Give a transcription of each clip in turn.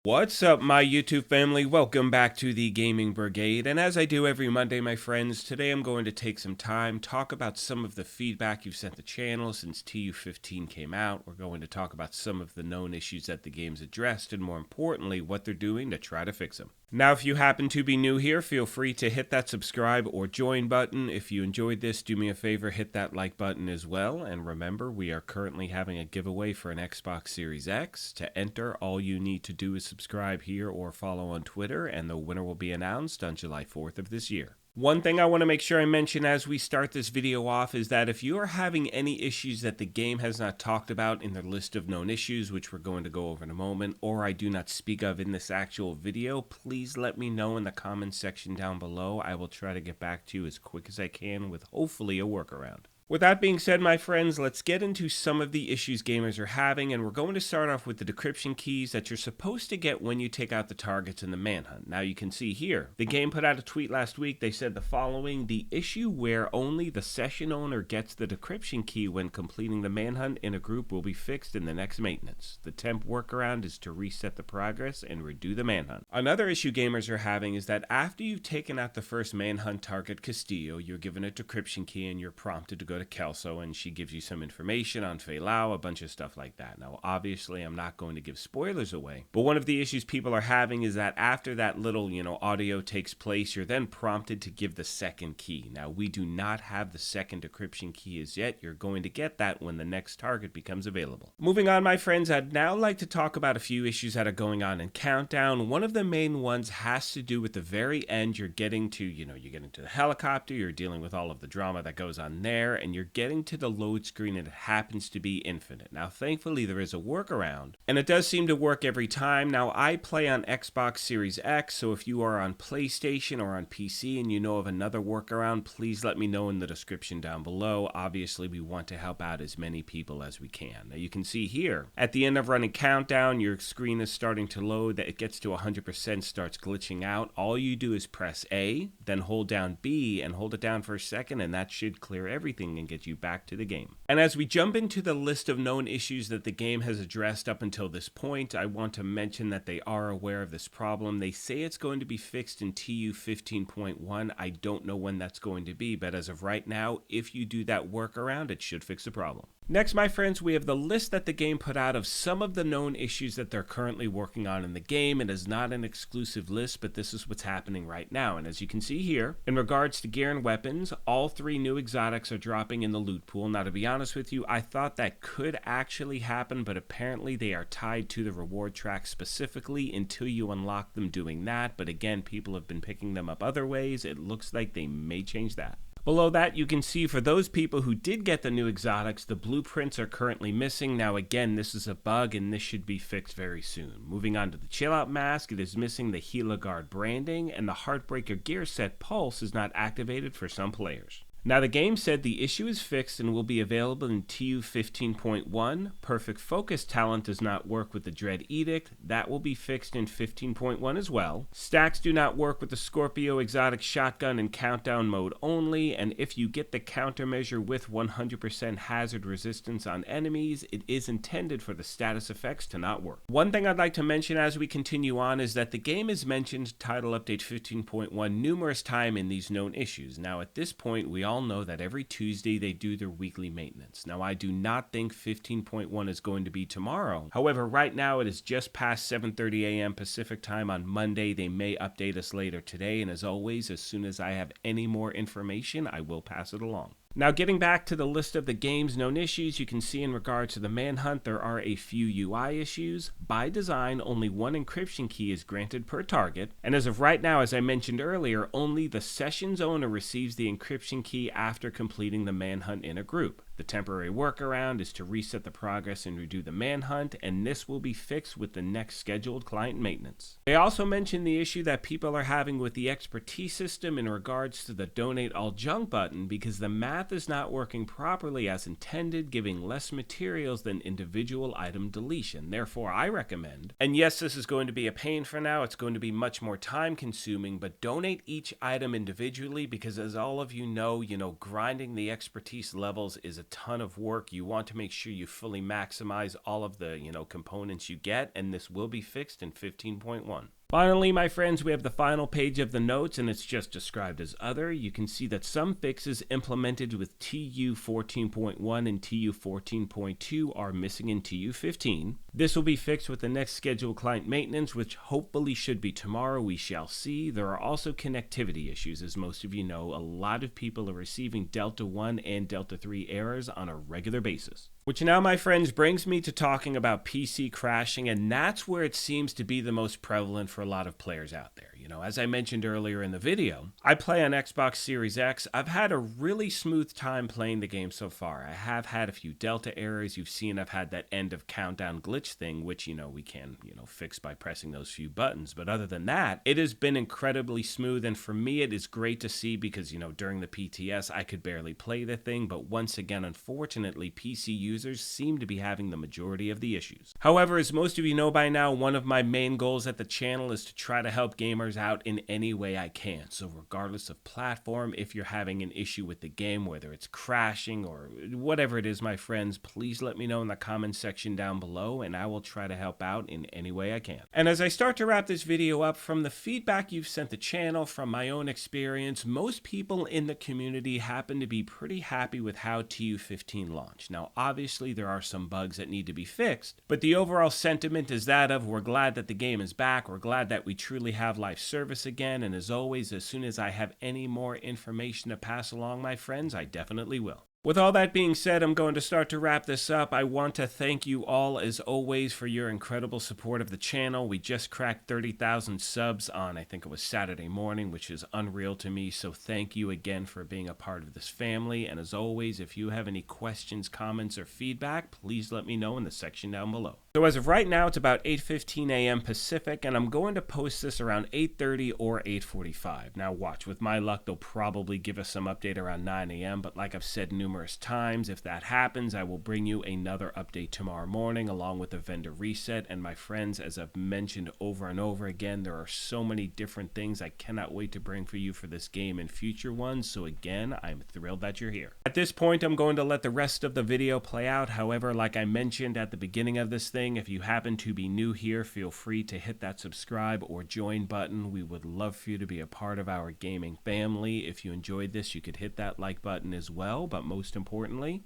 What's up, my YouTube family? Welcome back to the Gaming Brigade, and as I do every Monday, my friends, today I'm going to take some time, talk about some of the feedback you've sent the channel since TU15 came out. We're going to talk about some of the known issues that the game's addressed, and more importantly, what they're doing to try to fix them. Now, if you happen to be new here, feel free to hit that subscribe or join button. If you enjoyed this, do me a favor, hit that like button as well. And remember, we are currently having a giveaway for an Xbox Series X. To enter, all you need to do is subscribe here or follow on Twitter, and the winner will be announced on July 4th of this year. One thing I want to make sure I mention as we start this video off is that if you are having any issues that the game has not talked about in their list of known issues, which we're going to go over in a moment, or I do not speak of in this actual video, please let me know in the comments section down below. I will try to get back to you as quick as I can with hopefully a workaround. With that being said, my friends, let's get into some of the issues gamers are having, and we're going to start off with the decryption keys that you're supposed to get when you take out the targets in the manhunt. Now you can see here, the game put out a tweet last week. They said the following: the issue where only the session owner gets the decryption key when completing the manhunt in a group will be fixed in the next maintenance. The temp workaround is to reset the progress and redo the manhunt. Another issue gamers are having is that after you've taken out the first manhunt target, Castillo, you're given a decryption key and you're prompted to go to Kelso, and she gives you some information on Fei Lao, a bunch of stuff like that. Now, obviously, I'm not going to give spoilers away, but one of the issues people are having is that after that little, audio takes place, you're then prompted to give the second key. Now, we do not have the second decryption key as yet. You're going to get that when the next target becomes available. Moving on, my friends, I'd now like to talk about a few issues that are going on in Countdown. One of the main ones has to do with the very end. You're getting to, you get into the helicopter, you're dealing with all of the drama that goes on there, and you're getting to the load screen and it happens to be infinite. Now, thankfully, there is a workaround, and it does seem to work every time. Now, I play on Xbox Series X, so if you are on PlayStation or on PC and you know of another workaround, please let me know in the description down below. Obviously, we want to help out as many people as we can. Now, you can see here, at the end of running Countdown, your screen is starting to load. That it gets to 100%, starts glitching out. All you do is press A, then hold down B, and hold it down for a second, and that should clear everything and get you back to the game. And as we jump into the list of known issues that the game has addressed up until this point, I want to mention that they are aware of this problem. They say it's going to be fixed in TU 15.1. I don't know when that's going to be, but as of right now, if you do that workaround, it should fix the problem. Next, my friends, we have the list that the game put out of some of the known issues that they're currently working on in the game. It is not an exclusive list, but this is what's happening right now. And as you can see here, in regards to gear and weapons, all 3 new exotics are dropping in the loot pool. Now, to be honest with you, I thought that could actually happen, but apparently they are tied to the reward track specifically until you unlock them doing that. But again, people have been picking them up other ways. It looks like they may change that. Below that, you can see for those people who did get the new exotics, the blueprints are currently missing. Now again, this is a bug and this should be fixed very soon. Moving on to the Chill Out mask, it is missing the Gila Guard branding, and the Heartbreaker gear set Pulse is not activated for some players. Now, the game said the issue is fixed and will be available in TU 15.1. Perfect Focus talent does not work with the Dread Edict. That will be fixed in 15.1 as well. Stacks do not work with the Scorpio exotic shotgun in countdown mode only, and if you get the countermeasure with 100% hazard resistance on enemies, it is intended for the status effects to not work. One thing I'd like to mention as we continue on is that the game has mentioned Title Update 15.1 numerous times in these known issues. Now, at this point, we all know that every Tuesday they do their weekly maintenance. Now, I do not think 15.1 is going to be tomorrow. However, right now it is just past 7:30 a.m. Pacific time on Monday. They may update us later today, and as always, as soon as I have any more information, I will pass it along. Now, getting back to the list of the game's known issues, you can see in regards to the manhunt, there are a few UI issues. By design, only 1 encryption key is granted per target, and as of right now, as I mentioned earlier, only the session's owner receives the encryption key after completing the manhunt in a group. The temporary workaround is to reset the progress and redo the manhunt, and this will be fixed with the next scheduled client maintenance. They also mentioned the issue that people are having with the expertise system in regards to the donate all junk button, because the math is not working properly as intended, giving less materials than individual item deletion. Therefore, I recommend, and yes, this is going to be a pain for now, it's going to be much more time consuming, but donate each item individually, because as all of you know, grinding the expertise levels is a ton of work. You want to make sure you fully maximize all of the, components you get, and this will be fixed in 15.1. Finally, my friends, we have the final page of the notes, and it's just described as other. You can see that some fixes implemented with TU 14.1 and TU 14.2 are missing in TU 15. This will be fixed with the next scheduled client maintenance, which hopefully should be tomorrow. We shall see. There are also connectivity issues. As most of you know, a lot of people are receiving Delta 1 and Delta 3 errors on a regular basis. Which now, my friends, brings me to talking about PC crashing, and that's where it seems to be the most prevalent for a lot of players out there. As I mentioned earlier in the video, I play on Xbox Series X. I've had a really smooth time playing the game so far. I have had a few Delta errors. You've seen I've had that end of countdown glitch thing, which, we can, fix by pressing those few buttons. But other than that, it has been incredibly smooth, and for me, it is great to see because, during the PTS, I could barely play the thing, but once again, unfortunately, PC users seem to be having the majority of the issues. However, as most of you know by now, one of my main goals at the channel is to try to help gamers out in any way I can. So regardless of platform, if you're having an issue with the game, whether it's crashing or whatever it is, my friends, please let me know in the comments section down below, and I will try to help out in any way I can. And as I start to wrap this video up, from the feedback you've sent the channel, from my own experience, most people in the community happen to be pretty happy with how TU15 launched. Now, obviously, there are some bugs that need to be fixed, but the overall sentiment is that of we're glad that the game is back, we're glad that we truly have live service again, and as always, as soon as I have any more information to pass along, my friends, I definitely will. With all that being said, I'm going to start to wrap this up. I want to thank you all, as always, for your incredible support of the channel. We just cracked 30,000 subs on, I think it was Saturday morning, which is unreal to me. So thank you again for being a part of this family. And as always, if you have any questions, comments, or feedback, please let me know in the section down below. So as of right now, it's about 8:15 a.m. Pacific, and I'm going to post this around 8:30 or 8:45. Now watch, with my luck, they'll probably give us some update around 9 a.m., but like I've said numerous times, if that happens, I will bring you another update tomorrow morning along with a vendor reset. And my friends, as I've mentioned over and over again, there are so many different things I cannot wait to bring for you for this game and future ones. So again, I'm thrilled that you're here. At this point, I'm going to let the rest of the video play out. However, like I mentioned at the beginning of this thing, if you happen to be new here, feel free to hit that subscribe or join button. We would love for you to be a part of our gaming family. If you enjoyed this, you could hit that like button as well, but most importantly,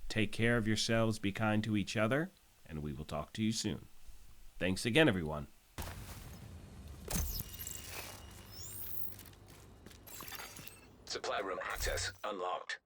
take care of yourselves, be kind to each other, and we will talk to you soon. Thanks again, everyone. Supply room access unlocked.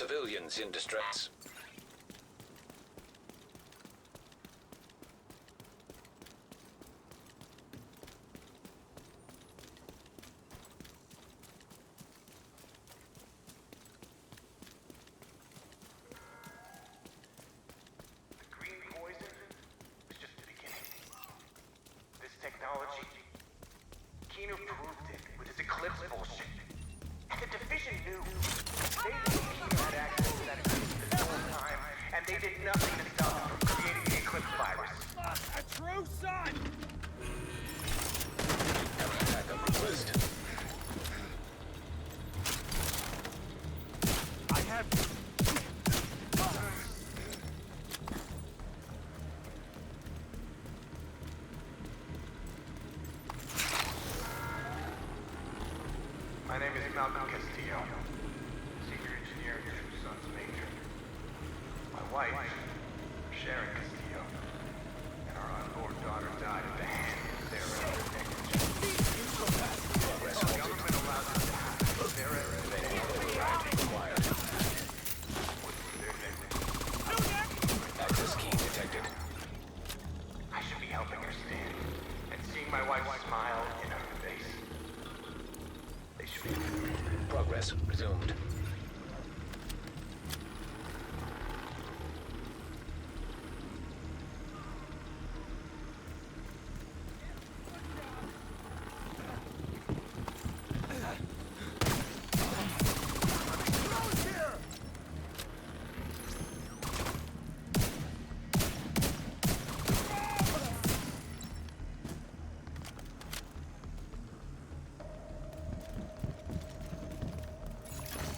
Civilians in distress. Technology. Kino proved it with his Eclipse bullshit. And the Division knew. They knew Kino had access to that Eclipse this whole time, and they did nothing to stop him from creating the Eclipse virus. A true son! Backup request. I have... My name is Malcolm Castillo, senior engineer and True Sons major. My wife, Sharon Castillo, and our unborn daughter died at the hands of Sarah and her negligence. The government allowed them to happen. Sarah and her negligence required. What was their negligence? Access key detected. I should be helping her stand, and seeing my wife smile in her face. They should be. Progress resumed.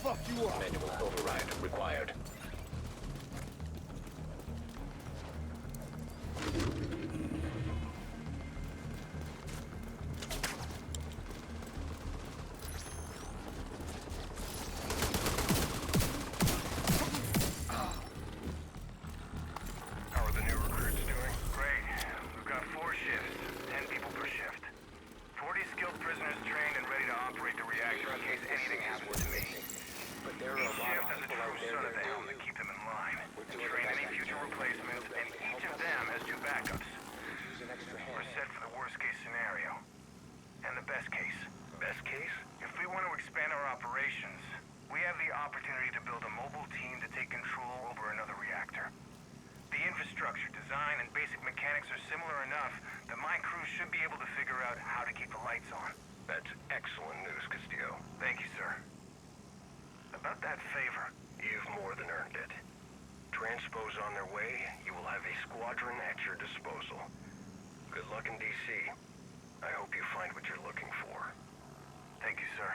Fuck you up! Manual override required. How are the new recruits doing? Great. We've got 4 shifts, 10 people per shift. 40 skilled prisoners trained and ready to operate the reactor in case anything happens to me. But there are Each a lot shift of has a people out true there son at the that helm do. to keep them in line, We're to doing train the any best future we can. replacements, and each of them has 2 backups. Use an extra We're hand. set for the worst case scenario. And the best case. Best case? If we want to expand our operations, we have the opportunity to build a mobile team to take control over another reactor. The infrastructure, design, and basic mechanics are similar enough that my crew should be able to figure out how to keep the lights on. That's excellent news, Castillo. Thank you, sir. About that favor, you've more than earned it. Transpose on their way, you will have a squadron at your disposal. Good luck in D.C. I hope you find what you're looking for. Thank you, sir.